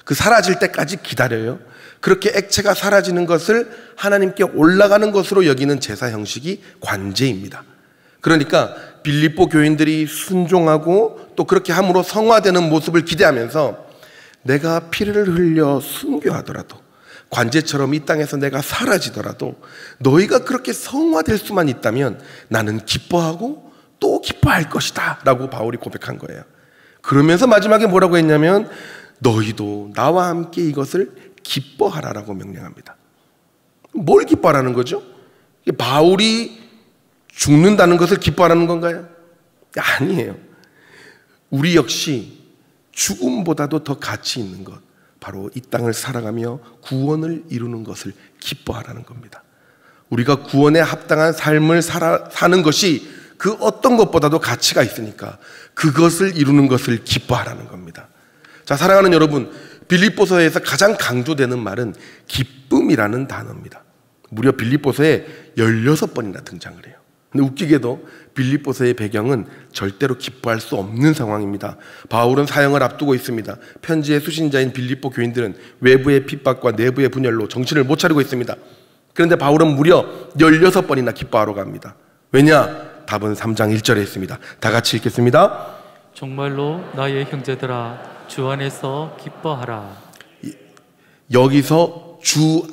그 사라질 때까지 기다려요. 그렇게 액체가 사라지는 것을 하나님께 올라가는 것으로 여기는 제사 형식이 관제입니다. 그러니까 빌립보 교인들이 순종하고 또 그렇게 함으로 성화되는 모습을 기대하면서 내가 피를 흘려 순교하더라도 관제처럼 이 땅에서 내가 사라지더라도 너희가 그렇게 성화될 수만 있다면 나는 기뻐하고 또 기뻐할 것이다 라고 바울이 고백한 거예요. 그러면서 마지막에 뭐라고 했냐면 너희도 나와 함께 이것을 기뻐하라라고 명령합니다. 뭘 기뻐하라는 거죠? 바울이 죽는다는 것을 기뻐하라는 건가요? 아니에요. 우리 역시 죽음보다도 더 가치 있는 것, 바로 이 땅을 살아가며 구원을 이루는 것을 기뻐하라는 겁니다. 우리가 구원에 합당한 삶을 사는 것이 그 어떤 것보다도 가치가 있으니까 그것을 이루는 것을 기뻐하라는 겁니다. 자, 사랑하는 여러분, 빌립보서에서 가장 강조되는 말은 기쁨이라는 단어입니다. 무려 빌립보서에 16번이나 등장을 해요. 근데 웃기게도 빌립보서의 배경은 절대로 기뻐할 수 없는 상황입니다. 바울은 사형을 앞두고 있습니다. 편지의 수신자인 빌립보 교인들은 외부의 핍박과 내부의 분열로 정신을 못 차리고 있습니다. 그런데 바울은 무려 16번이나 기뻐하러 갑니다. 왜냐? 답은 3장 1절에 있습니다. 다 같이 읽겠습니다. 정말로 나의 형제들아 주 안에서 기뻐하라. 여기서 주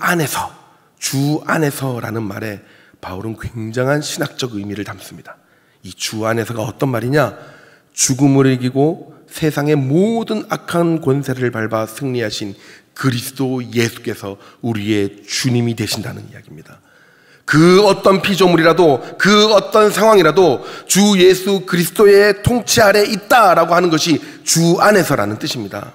안에서라는 말에 바울은 굉장한 신학적 의미를 담습니다. 이 주 안에서가 어떤 말이냐? 죽음을 이기고 세상의 모든 악한 권세를 밟아 승리하신 그리스도 예수께서 우리의 주님이 되신다는 이야기입니다. 그 어떤 피조물이라도, 그 어떤 상황이라도 주 예수 그리스도의 통치 아래 있다라고 하는 것이 주 안에서라는 뜻입니다.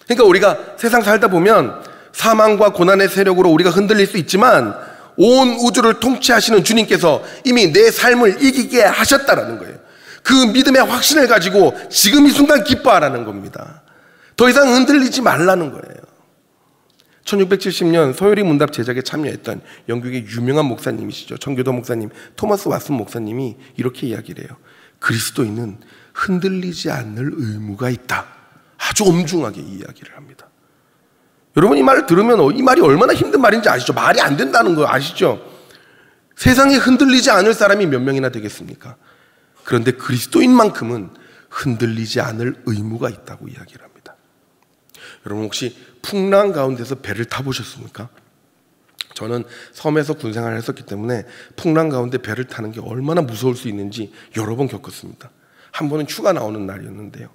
그러니까 우리가 세상 살다 보면 사망과 고난의 세력으로 우리가 흔들릴 수 있지만 온 우주를 통치하시는 주님께서 이미 내 삶을 이기게 하셨다라는 거예요. 그 믿음의 확신을 가지고 지금 이 순간 기뻐하라는 겁니다. 더 이상 흔들리지 말라는 거예요. 1670년 서유리 문답 제작에 참여했던 영국의 유명한 목사님이시죠. 청교도 목사님 토마스 왓슨 목사님이 이렇게 이야기를 해요. 그리스도인은 흔들리지 않을 의무가 있다. 아주 엄중하게 이야기를 합니다. 여러분 이 말을 들으면 이 말이 얼마나 힘든 말인지 아시죠? 말이 안 된다는 거 아시죠? 세상에 흔들리지 않을 사람이 몇 명이나 되겠습니까? 그런데 그리스도인만큼은 흔들리지 않을 의무가 있다고 이야기를 합니다. 여러분 혹시 풍랑 가운데서 배를 타보셨습니까? 저는 섬에서 군생활을 했었기 때문에 풍랑 가운데 배를 타는 게 얼마나 무서울 수 있는지 여러 번 겪었습니다. 한 번은 휴가 나오는 날이었는데요.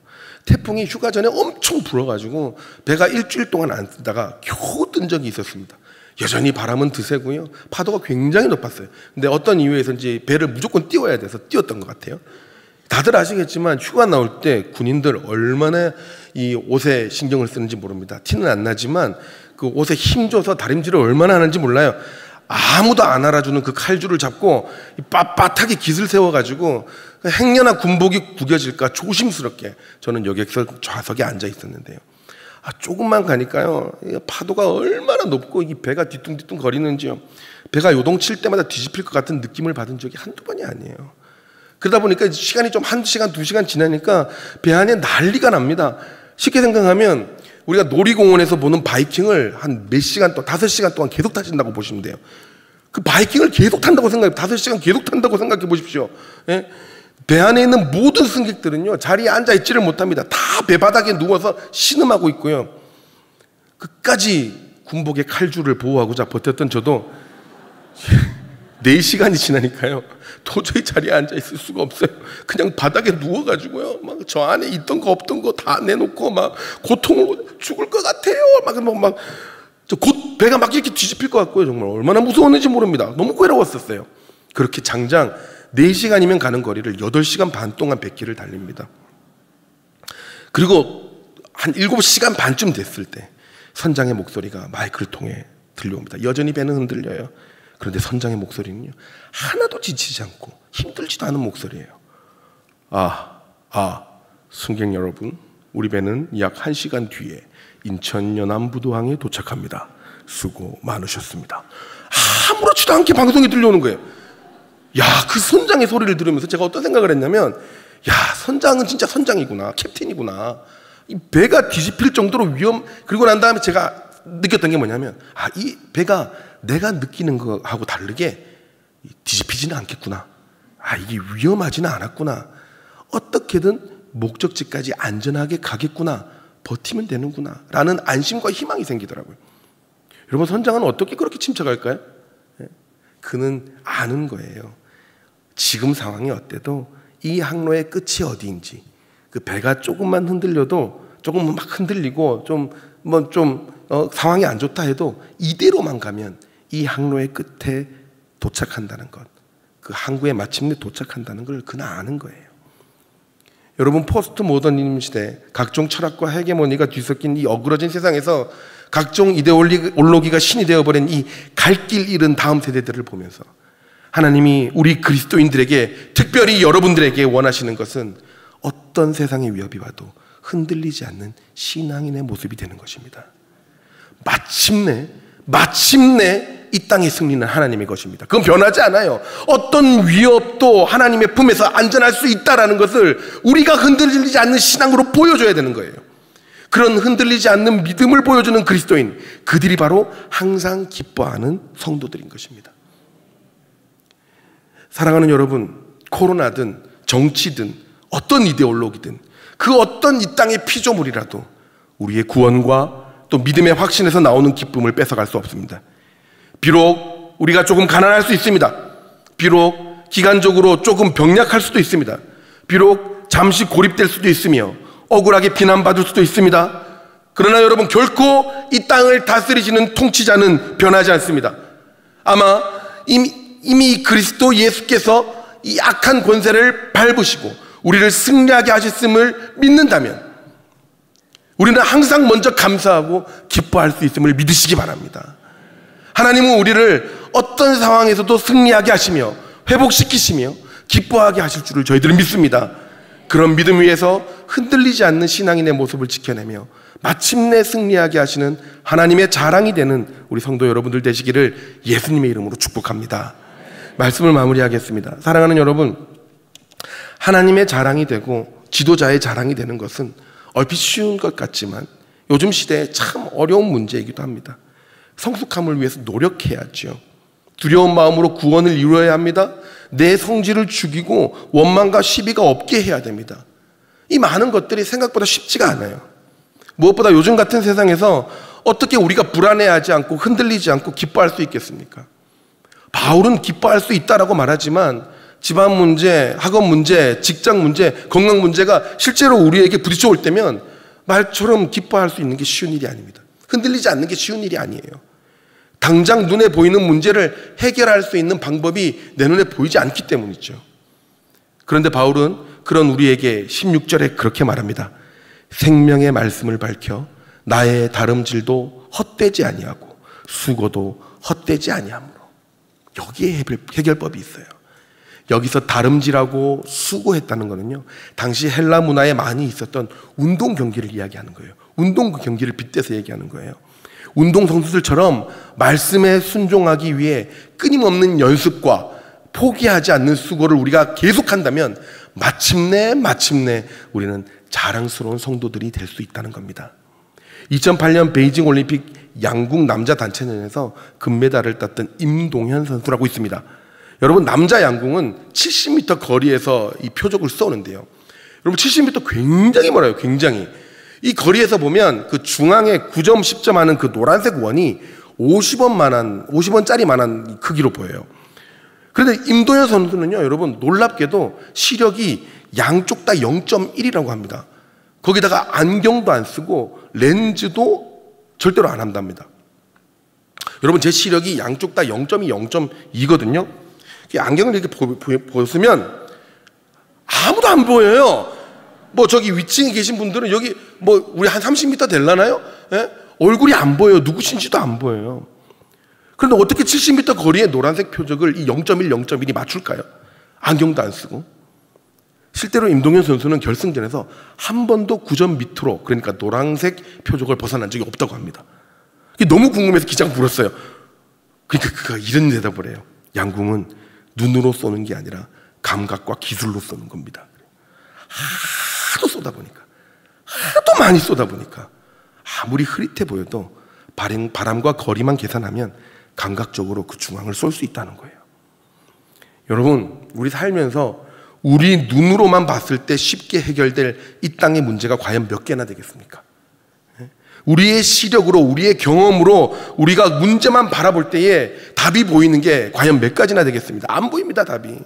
태풍이 휴가 전에 엄청 불어가지고 배가 일주일 동안 안 뜨다가 겨우 뜬 적이 있었습니다. 여전히 바람은 드세고요. 파도가 굉장히 높았어요. 근데 어떤 이유에서인지 배를 무조건 띄워야 돼서 띄웠던 것 같아요. 다들 아시겠지만 휴가 나올 때 군인들 얼마나 이 옷에 신경을 쓰는지 모릅니다. 티는 안 나지만 그 옷에 힘줘서 다림질을 얼마나 하는지 몰라요. 아무도 안 알아주는 그 칼줄을 잡고 빳빳하게 깃을 세워가지고 행여나 군복이 구겨질까 조심스럽게 저는 여객선 좌석에 앉아 있었는데요. 조금만 가니까요, 파도가 얼마나 높고 이 배가 뒤뚱뒤뚱 거리는지요. 배가 요동칠 때마다 뒤집힐 것 같은 느낌을 받은 적이 한두 번이 아니에요. 그러다 보니까 시간이 좀 1시간, 2시간 지나니까 배 안에 난리가 납니다. 쉽게 생각하면 우리가 놀이공원에서 보는 바이킹을 한 몇 시간 동안, 5시간 동안 계속 타신다고 보시면 돼요. 그 바이킹을 계속 탄다고 생각해, 5시간 계속 탄다고 생각해 보십시오. 예? 배 안에 있는 모든 승객들은요, 자리에 앉아있지를 못합니다. 다 배 바닥에 누워서 신음하고 있고요. 끝까지 군복의 칼줄을 보호하고자 버텼던 저도 4시간이 지나니까요, 도저히 자리에 앉아있을 수가 없어요. 그냥 바닥에 누워가지고요, 막 저 안에 있던 거 없던 거 다 내놓고 막 고통으로 죽을 것 같아요. 곧 배가 막 이렇게 뒤집힐 것 같고요. 정말 얼마나 무서웠는지 모릅니다. 너무 괴로웠었어요. 그렇게 장장 4시간이면 가는 거리를 8시간 반 동안 뱃길을 달립니다. 그리고 한 7시간 반쯤 됐을 때 선장의 목소리가 마이크를 통해 들려옵니다. 여전히 배는 흔들려요. 그런데 선장의 목소리는요, 하나도 지치지 않고 힘들지도 않은 목소리예요. 승객 여러분, 우리 배는 약 1시간 뒤에 인천 연안부도항에 도착합니다. 수고 많으셨습니다. 아무렇지도 않게 방송이 들려오는 거예요. 그 선장의 소리를 들으면서 제가 어떤 생각을 했냐면, 선장은 진짜 선장이구나, 캡틴이구나. 이 배가 뒤집힐 정도로 그리고 난 다음에 제가 느꼈던 게 뭐냐면, 이 배가 내가 느끼는 거하고 다르게 뒤집히지는 않겠구나. 이게 위험하지는 않았구나. 어떻게든 목적지까지 안전하게 가겠구나. 버티면 되는구나. 라는 안심과 희망이 생기더라고요. 여러분, 선장은 어떻게 그렇게 침착할까요? 그는 아는 거예요. 지금 상황이 어때도 이 항로의 끝이 어디인지, 그 배가 조금만 흔들려도, 조금 막 흔들리고 상황이 안 좋다 해도 이대로만 가면 이 항로의 끝에 도착한다는 것, 그 항구에 마침내 도착한다는 걸 그는 아는 거예요. 여러분, 포스트 모더니즘 시대, 각종 철학과 헤게모니가 뒤섞인 이 어그러진 세상에서 각종 이데올로기가 신이 되어버린 이 갈 길 잃은 다음 세대들을 보면서 하나님이 우리 그리스도인들에게, 특별히 여러분들에게 원하시는 것은 어떤 세상의 위협이 와도 흔들리지 않는 신앙인의 모습이 되는 것입니다. 마침내 이 땅의 승리는 하나님의 것입니다. 그건 변하지 않아요. 어떤 위협도 하나님의 품에서 안전할 수 있다는 것을 우리가 흔들리지 않는 신앙으로 보여줘야 되는 거예요. 그런 흔들리지 않는 믿음을 보여주는 그리스도인, 그들이 바로 항상 기뻐하는 성도들인 것입니다. 사랑하는 여러분, 코로나든 정치든 어떤 이데올로기든 그 어떤 이 땅의 피조물이라도 우리의 구원과 또 믿음의 확신에서 나오는 기쁨을 뺏어갈 수 없습니다. 비록 우리가 조금 가난할 수 있습니다. 비록 기간적으로 조금 병약할 수도 있습니다. 비록 잠시 고립될 수도 있으며 억울하게 비난받을 수도 있습니다. 그러나 여러분, 결코 이 땅을 다스리시는 통치자는 변하지 않습니다. 아마 이미 그리스도 예수께서 이 악한 권세를 밟으시고 우리를 승리하게 하셨음을 믿는다면 우리는 항상 먼저 감사하고 기뻐할 수 있음을 믿으시기 바랍니다. 하나님은 우리를 어떤 상황에서도 승리하게 하시며 회복시키시며 기뻐하게 하실 줄을 저희들은 믿습니다. 그런 믿음 위에서 흔들리지 않는 신앙인의 모습을 지켜내며 마침내 승리하게 하시는 하나님의 자랑이 되는 우리 성도 여러분들 되시기를 예수님의 이름으로 축복합니다. 말씀을 마무리하겠습니다. 사랑하는 여러분, 하나님의 자랑이 되고 지도자의 자랑이 되는 것은 얼핏 쉬운 것 같지만 요즘 시대에 참 어려운 문제이기도 합니다. 성숙함을 위해서 노력해야죠. 두려운 마음으로 구원을 이루어야 합니다. 내 성질을 죽이고 원망과 시비가 없게 해야 됩니다. 이 많은 것들이 생각보다 쉽지가 않아요. 무엇보다 요즘 같은 세상에서 어떻게 우리가 불안해하지 않고 흔들리지 않고 기뻐할 수 있겠습니까? 바울은 기뻐할 수 있다라고 말하지만 집안 문제, 학업 문제, 직장 문제, 건강 문제가 실제로 우리에게 부딪혀 올 때면 말처럼 기뻐할 수 있는 게 쉬운 일이 아닙니다. 흔들리지 않는 게 쉬운 일이 아니에요. 당장 눈에 보이는 문제를 해결할 수 있는 방법이 내 눈에 보이지 않기 때문이죠. 그런데 바울은 그런 우리에게 16절에 그렇게 말합니다. 생명의 말씀을 밝혀 나의 다름질도 헛되지 아니하고 수고도 헛되지 아니하므로. 여기에 해결법이 있어요. 여기서 다름질하고 수고했다는 거는요, 당시 헬라 문화에 많이 있었던 운동 경기를 이야기하는 거예요. 운동 경기를 빗대서 얘기하는 거예요. 운동 선수들처럼 말씀에 순종하기 위해 끊임없는 연습과 포기하지 않는 수고를 우리가 계속한다면 마침내 우리는 자랑스러운 성도들이 될 수 있다는 겁니다. 2008년 베이징 올림픽 양궁 남자 단체전에서 금메달을 땄던 임동현 선수라고 있습니다. 여러분, 남자 양궁은 70m 거리에서 이 표적을 쏘는데요. 여러분, 70m 굉장히 멀어요. 굉장히. 이 거리에서 보면 그 중앙에 9점, 10점 하는 그 노란색 원이 50원짜리만한 크기로 보여요. 그런데 임동현 선수는요, 여러분, 놀랍게도 시력이 양쪽 다 0.1이라고 합니다. 거기다가 안경도 안 쓰고 렌즈도 절대로 안 한답니다. 여러분, 제 시력이 양쪽 다 0.2, 0.2거든요. 안경을 이렇게 벗으면 아무도 안 보여요. 뭐 저기 위층에 계신 분들은 여기 뭐 우리 한 30m 될라나요? 예? 얼굴이 안 보여요. 누구신지도 안 보여요. 그런데 어떻게 70m 거리의 노란색 표적을 이 0.1, 0.1이 맞출까요? 안경도 안 쓰고. 실제로 임동현 선수는 결승전에서 한 번도 9점 밑으로, 그러니까 노란색 표적을 벗어난 적이 없다고 합니다. 이게 너무 궁금해서 기자가 물었어요. 그러니까 그가 이런 대답을 해요. 양궁은 눈으로 쏘는 게 아니라 감각과 기술로 쏘는 겁니다. 하도 쏘다 보니까, 하도 많이 쏘다 보니까 아무리 흐릿해 보여도 바람과 거리만 계산하면 감각적으로 그 중앙을 쏠 수 있다는 거예요. 여러분, 우리 살면서 우리 눈으로만 봤을 때 쉽게 해결될 이 땅의 문제가 과연 몇 개나 되겠습니까? 우리의 시력으로, 우리의 경험으로 우리가 문제만 바라볼 때에 답이 보이는 게 과연 몇 가지나 되겠습니다. 안 보입니다, 답이.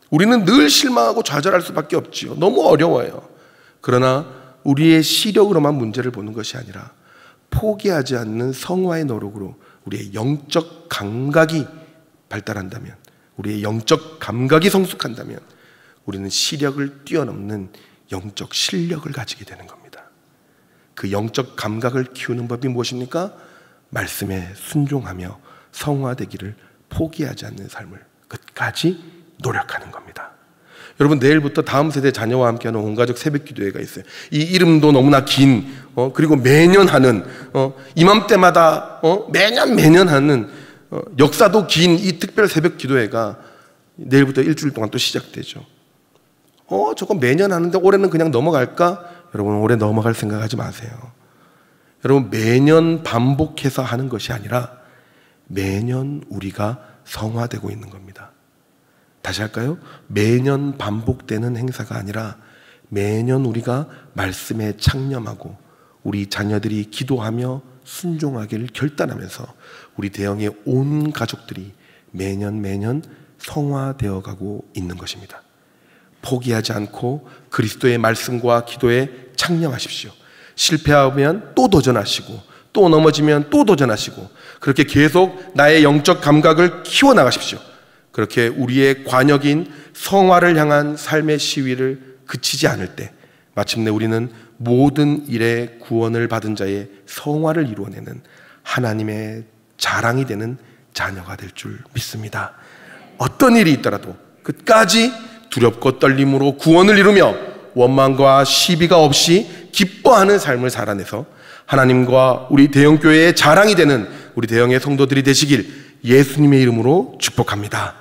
우리는 늘 실망하고 좌절할 수밖에 없지요. 너무 어려워요. 그러나 우리의 시력으로만 문제를 보는 것이 아니라 포기하지 않는 성화의 노력으로 우리의 영적 감각이 발달한다면, 우리의 영적 감각이 성숙한다면 우리는 시력을 뛰어넘는 영적 실력을 가지게 되는 겁니다. 그 영적 감각을 키우는 법이 무엇입니까? 말씀에 순종하며 성화되기를 포기하지 않는 삶을 끝까지 노력하는 겁니다. 여러분, 내일부터 다음 세대 자녀와 함께하는 온가족 새벽기도회가 있어요. 이 이름도 너무나 긴, 그리고 매년 하는, 이맘때마다 매년 하는, 역사도 긴 이 특별 새벽기도회가 내일부터 일주일 동안 또 시작되죠. 저거 매년 하는데 올해는 그냥 넘어갈까? 여러분, 올해 넘어갈 생각하지 마세요. 여러분, 매년 반복해서 하는 것이 아니라 매년 우리가 성화되고 있는 겁니다. 다시 할까요? 매년 반복되는 행사가 아니라 매년 우리가 말씀에 창념하고 우리 자녀들이 기도하며 순종하기를 결단하면서 우리 대형의 온 가족들이 매년 성화되어 가고 있는 것입니다. 포기하지 않고 그리스도의 말씀과 기도에 창념하십시오. 실패하면 또 도전하시고, 또 넘어지면 또 도전하시고, 그렇게 계속 나의 영적 감각을 키워나가십시오. 그렇게 우리의 관역인 성화를 향한 삶의 시위를 그치지 않을 때 마침내 우리는 모든 일에 구원을 받은 자의 성화를 이루어내는 하나님의 자랑이 되는 자녀가 될 줄 믿습니다. 어떤 일이 있더라도 끝까지 두렵고 떨림으로 구원을 이루며 원망과 시비가 없이 기뻐하는 삶을 살아내서 하나님과 우리 대형교회의 자랑이 되는 우리 대형의 성도들이 되시길 예수님의 이름으로 축복합니다.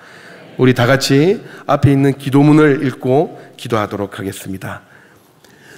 우리 다 같이 앞에 있는 기도문을 읽고 기도하도록 하겠습니다.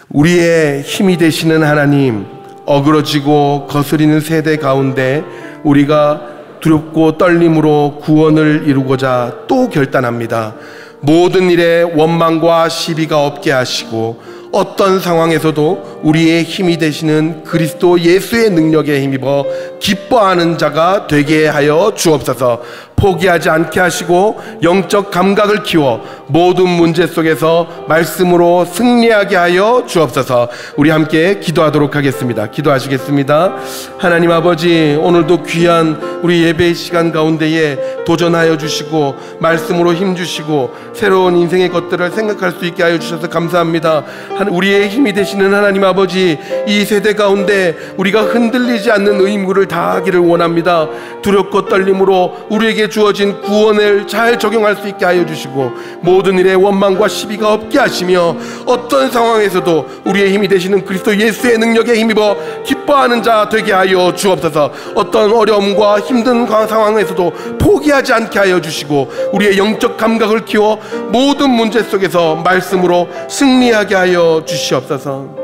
우리의 힘이 되시는 하나님, 어그러지고 거스리는 세대 가운데 우리가 두렵고 떨림으로 구원을 이루고자 또 결단합니다. 모든 일에 원망과 시비가 없게 하시고 어떤 상황에서도 우리의 힘이 되시는 그리스도 예수의 능력에 힘입어 기뻐하는 자가 되게 하여 주옵소서. 포기하지 않게 하시고 영적 감각을 키워 모든 문제 속에서 말씀으로 승리하게 하여 주옵소서. 우리 함께 기도하도록 하겠습니다. 기도하시겠습니다. 하나님 아버지, 오늘도 귀한 우리 예배의 시간 가운데에 도전하여 주시고 말씀으로 힘주시고 새로운 인생의 것들을 생각할 수 있게 하여 주셔서 감사합니다. 우리의 힘이 되시는 하나님 아버지, 이 세대 가운데 우리가 흔들리지 않는 의무를 다하기를 원합니다. 두렵고 떨림으로 우리에게 주어진 구원을 잘 적용할 수 있게 하여 주시고 모든 일에 원망과 시비가 없게 하시며 어떤 상황에서도 우리의 힘이 되시는 그리스도 예수의 능력에 힘입어 기뻐하는 자 되게 하여 주옵소서. 어떤 어려움과 힘든 상황에서도 포기하지 않게 하여 주시고 우리의 영적 감각을 키워 모든 문제 속에서 말씀으로 승리하게 하여 주시옵소서.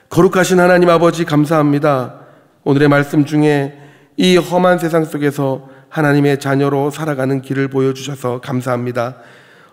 거룩하신 하나님 아버지, 감사합니다. 오늘의 말씀 중에 이 험한 세상 속에서 하나님의 자녀로 살아가는 길을 보여주셔서 감사합니다.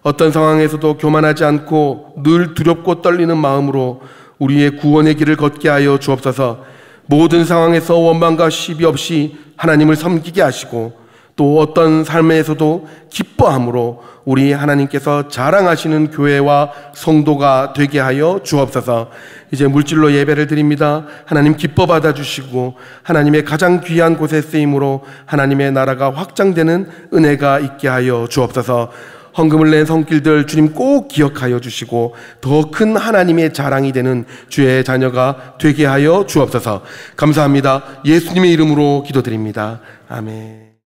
어떤 상황에서도 교만하지 않고 늘 두렵고 떨리는 마음으로 우리의 구원의 길을 걷게 하여 주옵소서. 모든 상황에서 원망과 시비 없이 하나님을 섬기게 하시고 또 어떤 삶에서도 기뻐함으로 우리 하나님께서 자랑하시는 교회와 성도가 되게 하여 주옵소서. 이제 물질로 예배를 드립니다. 하나님 기뻐 받아주시고 하나님의 가장 귀한 곳에 쓰임으로 하나님의 나라가 확장되는 은혜가 있게 하여 주옵소서. 헌금을 낸 손길들 주님 꼭 기억하여 주시고 더 큰 하나님의 자랑이 되는 주의 자녀가 되게 하여 주옵소서. 감사합니다. 예수님의 이름으로 기도드립니다. 아멘.